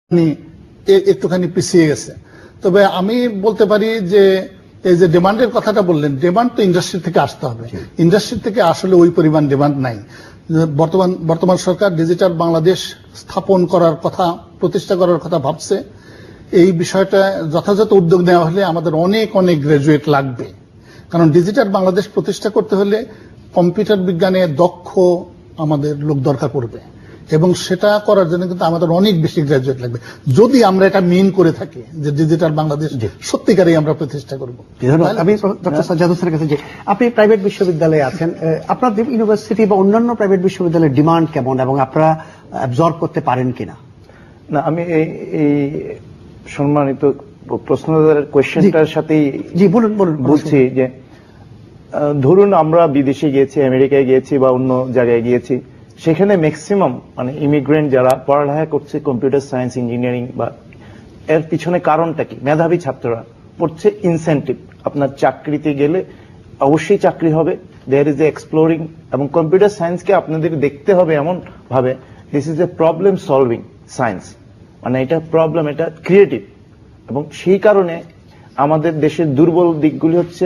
একটুখানি পিছিয়ে গেছে। তবে আমি বলতে পারি যে এই যে ডিমান্ডের কথাটা বললেন, ডিমান্ড তো ইন্ডাস্ট্রি থেকে আসতে হবে। ইন্ডাস্ট্রি থেকে আসলে ওই পরিমাণ ডিমান্ড নাই। বর্তমান সরকার ডিজিটাল বাংলাদেশ স্থাপন করার কথা, প্রতিষ্ঠা করার কথা ভাবছে। এই বিষয়টা যথাযথ উদ্যোগ নেওয়া হলে আমাদের অনেক অনেক গ্রাজুয়েট লাগবে। কারণ ডিজিটাল বাংলাদেশ প্রতিষ্ঠা করতে হলে কম্পিউটার বিজ্ঞানে দক্ষ আমাদের লোক দরকার পড়বে, এবং সেটা করার জন্য কিন্তু আমাদের অনেক বেশি গ্রাজুয়েট লাগবে, যদি আমরা এটা মিন করে থাকি যে ডিজিটাল বাংলাদেশ সত্যিকারই আমরা প্রতিষ্ঠা করব। আমি ডক্টর সাজ্জাদ হোসেনের কাছে যে আপনি প্রাইভেট বিশ্ববিদ্যালয়ে আছেন, আপনাদের ইউনিভার্সিটি বা অন্যান্য প্রাইভেট বিশ্ববিদ্যালয়ের ডিমান্ড কেমন এবং আপনারা অ্যাবজর্ব করতে পারেন কিনা? না, আমি এই সম্মানিত প্রশ্নদাতার কোয়েশ্চেনটার সাথেই বলছি যে ধরুন আমরা বিদেশে গিয়েছি, আমেরিকায় গিয়েছি বা অন্য জায়গায় গিয়েছি, সেখানে ম্যাক্সিমাম মানে ইমিগ্রেন্ট যারা পড়ালেখা করছে কম্পিউটার সায়েন্স ইঞ্জিনিয়ারিং বা এর পিছনে কারণটা কি? মেধাবী ছাত্ররা পড়ছে ইনসেন্টিভ। আপনার চাকরিতে গেলে অবশ্যই চাকরি হবে, দেয়ার ইজ এ এক্সপ্লোরিং, এবং কম্পিউটার সায়েন্সকে আপনাদের দেখতে হবে এমন ভাবে this is a problem solving science, মানে এটা প্রবলেম, এটা ক্রিয়েটিভ। এবং সেই কারণে আমাদের দেশের দুর্বল দিকগুলি হচ্ছে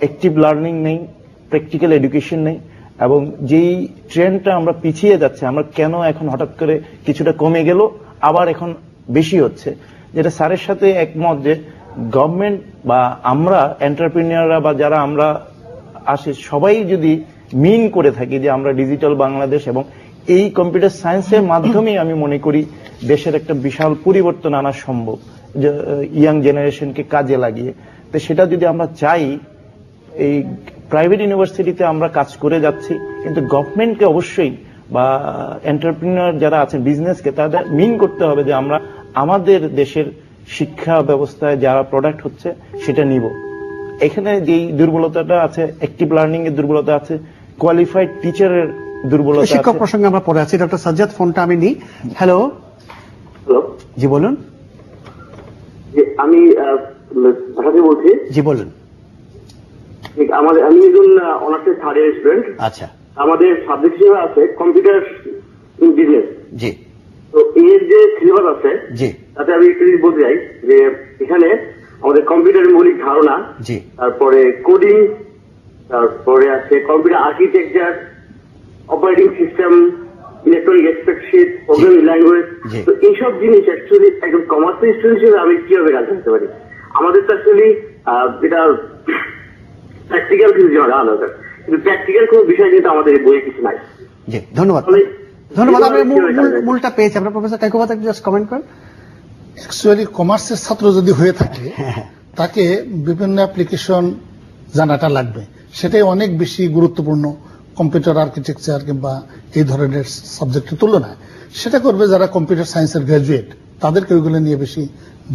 অ্যাক্টিভ লার্নিং নেই, প্র্যাকটিক্যাল এডুকেশন নেই, এবং যেই ট্রেন্ডটা আমরা পিছিয়ে যাচ্ছে, আমরা কেন এখন হঠাৎ করে কিছুটা কমে গেল আবার এখন বেশি হচ্ছে, যেটা স্যারের সাথে একমত যে গভর্নমেন্ট বা আমরা এন্টারপ্রেনিয়ররা বা যারা আমরা আসে সবাই যদি মিন করে থাকি যে আমরা ডিজিটাল বাংলাদেশ এবং এই কম্পিউটার সায়েন্সের মাধ্যমে আমি মনে করি দেশের একটা বিশাল পরিবর্তন আনা সম্ভব, যে ইয়াং জেনারেশনকে কাজে লাগিয়ে। তো সেটা যদি আমরা চাই, এই প্রাইভেট ইউনিভার্সিটিতে আমরা কাজ করে যাচ্ছি, কিন্তু গভর্নমেন্টকে অবশ্যই বা এন্টারপ্রেনিয়র যারা আছেন বিজনেসকে তাদের মিন করতে হবে যে আমরা আমাদের দেশের শিক্ষা ব্যবস্থায় যারা প্রোডাক্ট হচ্ছে সেটা নিব। এখানে যেই দুর্বলতাটা আছে, অ্যাক্টিভ লার্নিং এর দুর্বলতা আছে, কোয়ালিফাইড টিচারের দুর্বলতা আছে। শিক্ষক প্রসঙ্গে আমরা পড়ে আছি। ডক্টর সাজ্জাদ, ফোনটা আমি নিই। হ্যালো, জি বলুন। আমি বলছি। জি বলুন। আমি একজন অনার্সের থার্ড ইয়ার স্টুডেন্ট। আচ্ছা, আমাদের সাবজেক্ট হিসেবে আছে কম্পিউটার ইন বিজনেস। জি। তো এর যে সিলেবাস আছে, জি, তাতে আমি একটু বলতে চাই যে এখানে আমাদের কম্পিউটারের মৌলিক ধারণা, জি, তারপরে কোডিং, তারপরে আছে computer architecture, operating system, electronic spreadsheet, programming language. তো এইসব জিনিস অ্যাকচুয়ালি একদম কমার্সের স্টুডেন্ট হিসেবে আমি কিভাবে কাজ করতে পারি? আমাদের তো অ্যাকচুয়ালি যেটা প্র্যাকটিক্যাল কিছু জানা দরকার, কিন্তু প্র্যাকটিক্যাল কোনো বিষয় কিন্তু আমাদের বইয়ে কিছু নাই। জি, ধন্যবাদ। ধন্যবাদ। আমি মূলটা পেয়েছি। আপনার প্রফেসর কাইকুবাদ জাস্ট কমেন্ট করেন। অ্যাকচুয়ালি কমার্সের ছাত্র যদি হয়ে থাকে তাকে বিভিন্ন অ্যাপ্লিকেশন জানাটা লাগবে, সেটাই অনেক বেশি গুরুত্বপূর্ণ কম্পিউটার আর্কিটেকচার কিংবা এই ধরনের সাবজেক্টের তুলনায়। সেটা করবে যারা কম্পিউটার সায়েন্সের গ্রাজুয়েট, তাদেরকে ওইগুলো নিয়ে বেশি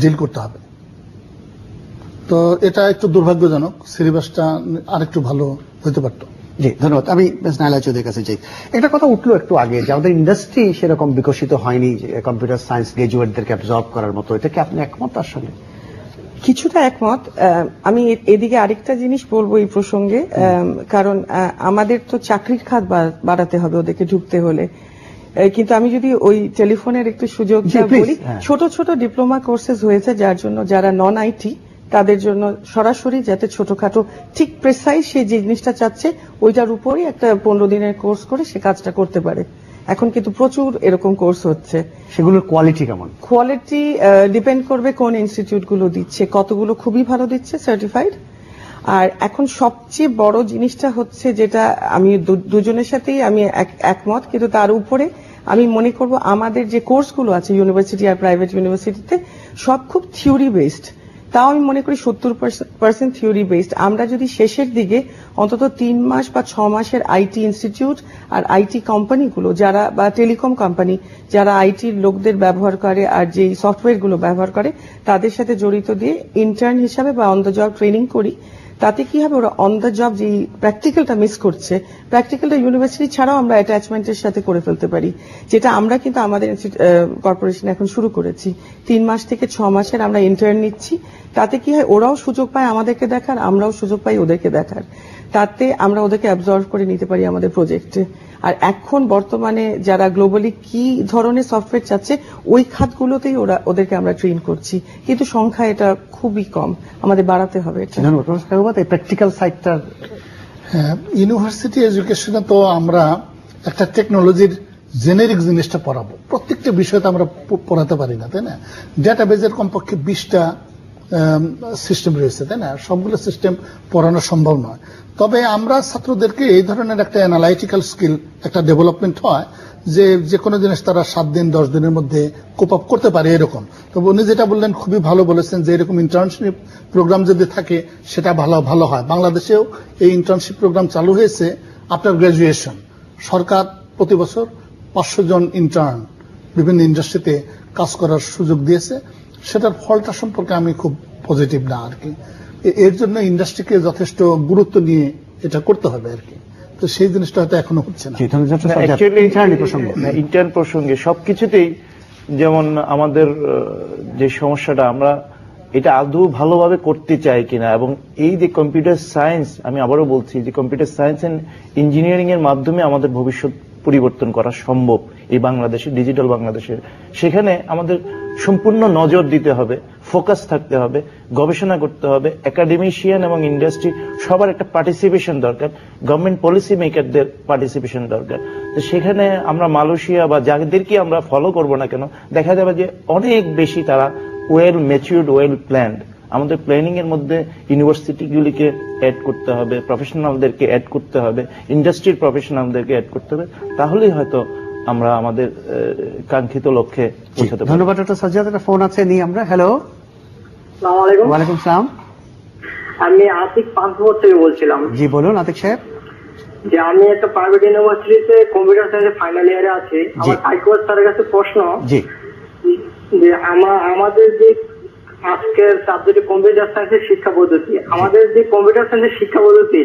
ডিল করতে হবে। তো এটা একটু দুর্ভাগ্যজনক, সিলেবাসটা আরেকটু ভালো হতে পারত। জি, ধন্যবাদ। আমি নাইলা চৌধুরীর কাছে যাই। একটা কথা উঠলো একটু আগে যে আমাদের ইন্ডাস্ট্রি সেরকম বিকশিত হয়নি কম্পিউটার সায়েন্স গ্রাজুয়েটদেরকে অ্যাবজর্ব করার মতো। এটা কি আপনি একমত? আসলে কিছুটা একমত। আমি এদিকে আরেকটা জিনিস বলবো এই প্রসঙ্গে, কারণ আমাদের তো চাকরির খাত বাড়াতে হবে ওদেরকে ঢুকতে হলে। কিন্তু আমি যদি ওই টেলিফোনের একটু সুযোগ বলি, ছোট ছোট ডিপ্লোমা কোর্সেস হয়েছে যার জন্য যারা নন আইটি তাদের জন্য সরাসরি যাতে ছোটখাটো ঠিক প্রেসাইজ সেই যে জিনিসটা চাচ্ছে ওইটার উপরই একটা 15 দিনের কোর্স করে সে কাজটা করতে পারে। এখন কিন্তু প্রচুর এরকম কোর্স হচ্ছে। সেগুলোর কোয়ালিটি কেমন? কোয়ালিটি ডিপেন্ড করবে কোন ইনস্টিটিউট গুলো দিচ্ছে, কতগুলো খুবই ভালো দিচ্ছে সার্টিফাইড। আর এখন সবচেয়ে বড় জিনিসটা হচ্ছে, যেটা আমি দুজনের সাথেই আমি একমত, কিন্তু তার উপরে আমি মনে করব আমাদের যে কোর্সগুলো আছে ইউনিভার্সিটি আর প্রাইভেট ইউনিভার্সিটিতে সব খুব থিওরি বেসড। তাও আমি মনে করি 70% থিওরি বেসড। আমরা যদি শেষের দিকে অন্তত 3 মাস বা 6 মাসের আইটি ইনস্টিটিউট আর আইটি কোম্পানিগুলো যারা বা টেলিকম কোম্পানি যারা আইটির লোকদের ব্যবহার করে আর যে সফটওয়্যার গুলো ব্যবহার করে তাদের সাথে জড়িত দিয়ে ইন্টার্ন হিসাবে বা অন দ্য জব ট্রেনিং করি, তাতে কি হবে ওরা অন দ্য জব যে প্র্যাকটিক্যালটা মিস করছে, প্র্যাকটিক্যালটা ইউনিভার্সিটি ছাড়াও আমরা অ্যাটাচমেন্টের সাথে করে ফেলতে পারি, যেটা আমরা কিন্তু আমাদের কর্পোরেশন এখন শুরু করেছি। 3 মাস থেকে 6 মাসের আমরা ইন্টার্ন নিচ্ছি, তাতে কি হয় ওরাও সুযোগ পায় আমাদেরকে দেখার, আমরাও সুযোগ পাই ওদেরকে দেখার, তাতে আমরা ওদেরকে অ্যাবজর্ভ করে নিতে পারি আমাদের প্রজেক্টে। আর এখন বর্তমানে যারা গ্লোবালি কি ধরনের সফটওয়্যার চাচ্ছে ওই খাতগুলোতেই ওদেরকে আমরা ট্রেন করছি, কিন্তু সংখ্যা এটা খুবই কম, আমাদের বাড়াতে হবে এটা। ধন্যবাদ প্রফেসর কায়কোবাদ। এই প্র্যাকটিক্যাল সাইডটা হ্যাঁ, ইউনিভার্সিটি এডুকেশনে তো আমরা একটা টেকনোলজির জেনেরিক জিনিসটা পড়াবো, প্রত্যেকটা বিষয়তে আমরা পড়াতে পারি না, তাই না? ডেটাবেজের কমপক্ষে 20টা সিস্টেম রয়েছে, তাই না? সবগুলো সিস্টেম পড়ানো সম্ভব নয়। তবে আমরা ছাত্রদেরকে এই ধরনের একটা অ্যানালাইটিক্যাল স্কিল একটা ডেভেলপমেন্ট হয় যে কোনো জিনিস তারা 7 দিন 10 দিনের মধ্যে কোপ আপ করতে পারে এরকম। তবে উনি যেটা বললেন খুবই ভালো বলেছেন যে এরকম ইন্টার্নশিপ প্রোগ্রাম যদি থাকে সেটা ভালো হয়। বাংলাদেশেও এই ইন্টার্নশিপ প্রোগ্রাম চালু হয়েছে আফটার গ্রাজুয়েশন। সরকার প্রতি বছর 500 জন ইন্টার্ন বিভিন্ন ইন্ডাস্ট্রিতে কাজ করার সুযোগ দিয়েছে। সেটার ফলটা সম্পর্কে আমি খুব পজিটিভ না আর কি। এর জন্য ইন্ডাস্ট্রিকে যথেষ্ট গুরুত্ব নিয়ে এটা করতে হবে আর কি। তো সেই জিনিসটা হয়তো এখনো হচ্ছে না। ইন্টার্ন প্রসঙ্গে সবকিছুতেই যেমন আমাদের যে সমস্যাটা, আমরা এটা আদৌ ভালোভাবে করতে চাই কিনা, এবং এই যে কম্পিউটার সায়েন্স, আমি আবারও বলছি যে কম্পিউটার সায়েন্স এন্ড ইঞ্জিনিয়ারিং এর মাধ্যমে আমাদের ভবিষ্যৎ পরিবর্তন করা সম্ভব এই বাংলাদেশে, ডিজিটাল বাংলাদেশের। সেখানে আমাদের সম্পূর্ণ নজর দিতে হবে, ফোকাস থাকতে হবে, গবেষণা করতে হবে, একাডেমিশিয়ান এবং ইন্ডাস্ট্রি সবার একটা পার্টিসিপেশন দরকার, গভর্নমেন্ট পলিসি মেকারদের পার্টিসিপেশন দরকার। তো সেখানে আমরা মালয়েশিয়া বা যাদেরকে আমরা ফলো করব না কেন, দেখা যাবে যে অনেক বেশি তারা ওয়েল ম্যাচিউরড, ওয়েল প্ল্যান্ড। আমাদের প্ল্যানিং এর মধ্যে ইউনিভার্সিটিগুলিকে অ্যাড করতে হবে, প্রফেশনালদেরকে অ্যাড করতে হবে, ইন্ডাস্ট্রির প্রফেশনালদেরকে অ্যাড করতে হবে, তাহলেই হয়তো আমরা আমাদের কাঙ্ক্ষিত লক্ষ্যে পৌঁছাতে পারব। ধন্যবাদ ডক্টর সাজ্জাদ। একটা ফোন আছে নিয়ে আমরা। হ্যালো, আসসালামু আলাইকুম। ওয়ালাইকুম সালাম। আমি আতিক পান্থপথ থেকে বলছিলাম। জি বলুন আতিক সাহেব। যে আমি একটা প্রাইভেট ইউনিভার্সিটিতে কম্পিউটার সায়েন্সের ফাইনাল ইয়ারে আছি। আমার কায়কোবাদ স্যারের কাছে প্রশ্ন জি, যে আমাদের যে আজকের সাবজেক্ট কম্পিউটার সায়েন্সের শিক্ষা পদ্ধতি, আমাদের যে কম্পিউটার সায়েন্সের শিক্ষা পদ্ধতি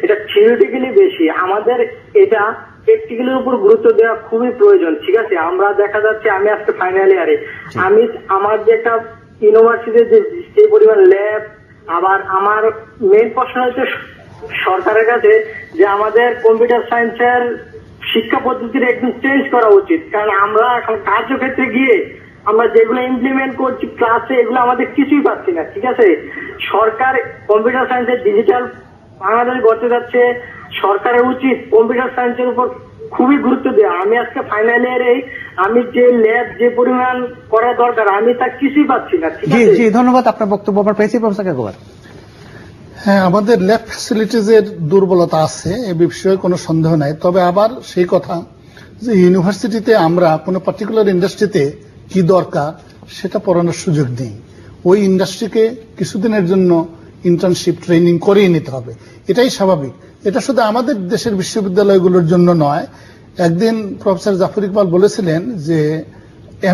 এটা থিওরিটিক্যালি বেশি, আমাদের এটা প্র্যাকটিক্যালের উপর গুরুত্ব দেওয়া খুবই প্রয়োজন। ঠিক আছে, আমরা দেখা যাচ্ছে আমি আজকে ফাইনাল ইয়ারে, আমি আমার যে একটা ইউনিভার্সিটির যে পরিমাণ ল্যাব, আবার আমার মেইন প্রশ্ন হচ্ছে সরকারের কাছে যে আমাদের কম্পিউটার সায়েন্সের শিক্ষা পদ্ধতির একদম চেঞ্জ করা উচিত। কারণ আমরা এখন কার্যক্ষেত্রে গিয়ে আমরা যেগুলো ইমপ্লিমেন্ট করছি ক্লাসে, এগুলো আমাদের কিছুই পাচ্ছি না। ঠিক আছে, সরকার কম্পিউটার সায়েন্সের ডিজিটাল বাংলাদেশ গড়তে যাচ্ছে, সরকারের উচিত কম্পিউটার সায়েন্সের উপর খুবই গুরুত্ব দেওয়া। আমি আজকে ফাইনাল ইয়ারে আমি যে ল্যাব যে পরিমাণ করা দরকার আমি তা কিছুই পাচ্ছি না। ঠিক জি আছে, জি ধন্যবাদ। আপনার বক্তব্য আমরা পেয়েছি প্রফেসর কায়কোবাদ। হ্যাঁ, আমাদের ল্যাব ফ্যাসিলিটিজ এর দুর্বলতা আছে, এ বিষয়ে কোনো সন্দেহ নাই। তবে আবার সেই কথা যে ইউনিভার্সিটিতে আমরা কোনো পার্টিকুলার ইন্ডাস্ট্রিতে কি দরকার সেটা পড়ানোর সুযোগ নেই। ওই ইন্ডাস্ট্রিকে কিছুদিনের জন্য ইন্টার্নশিপ ট্রেনিং করিয়ে নিতে হবে, এটাই স্বাভাবিক। এটা শুধু আমাদের দেশের বিশ্ববিদ্যালয়গুলোর জন্য নয়। একদিন প্রফেসর জাফর ইকবাল বলেছিলেন যে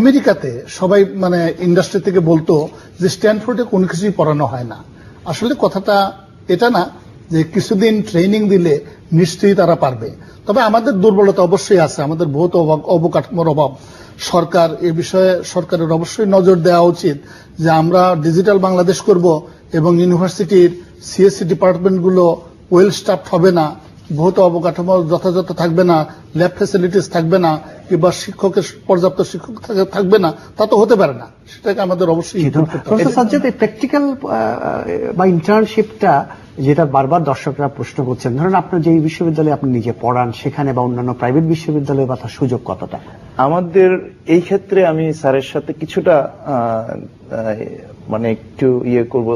আমেরিকাতে সবাই মানে ইন্ডাস্ট্রি থেকে বলতো যে স্ট্যানফোর্ডে কোনো কিছুই পড়ানো হয় না। আসলে কথাটা এটা না যে কিছুদিন ট্রেনিং দিলে নিশ্চয়ই তারা পারবে। তবে আমাদের দুর্বলতা অবশ্যই আছে, আমাদের বহুত অবকাঠামোর অভাব। সরকার এ বিষয়ে সরকারের অবশ্যই নজর দেওয়া উচিত যে আমরা ডিজিটাল বাংলাদেশ করব এবং ইউনিভার্সিটির সিএসসি ডিপার্টমেন্টগুলো ওয়েল স্টাফড হবে না, বহুত অবকাঠামো যথাযথ থাকবে না, ল্যাব ফ্যাসিলিটিস থাকবে না, কিংবা শিক্ষকের পর্যাপ্ত শিক্ষক থাকবে না, তা তো হতে পারে না। সেটাকে আমাদের অবশ্যই প্রফেসর সাজ্জাদ, এই প্র্যাকটিক্যাল বা ইন্টার্নশিপটা যেটা বারবার দর্শকরা প্রশ্ন করছেন, ধরুন আপনার যে বিশ্ববিদ্যালয়ে আপনি নিজে পড়ান সেখানে বা অন্যান্য প্রাইভেট বিশ্ববিদ্যালয়ে বা তার সুযোগ কতটা? আমাদের এই ক্ষেত্রে আমি স্যারের সাথে কিছুটা মানে একটু ইয়ে করব।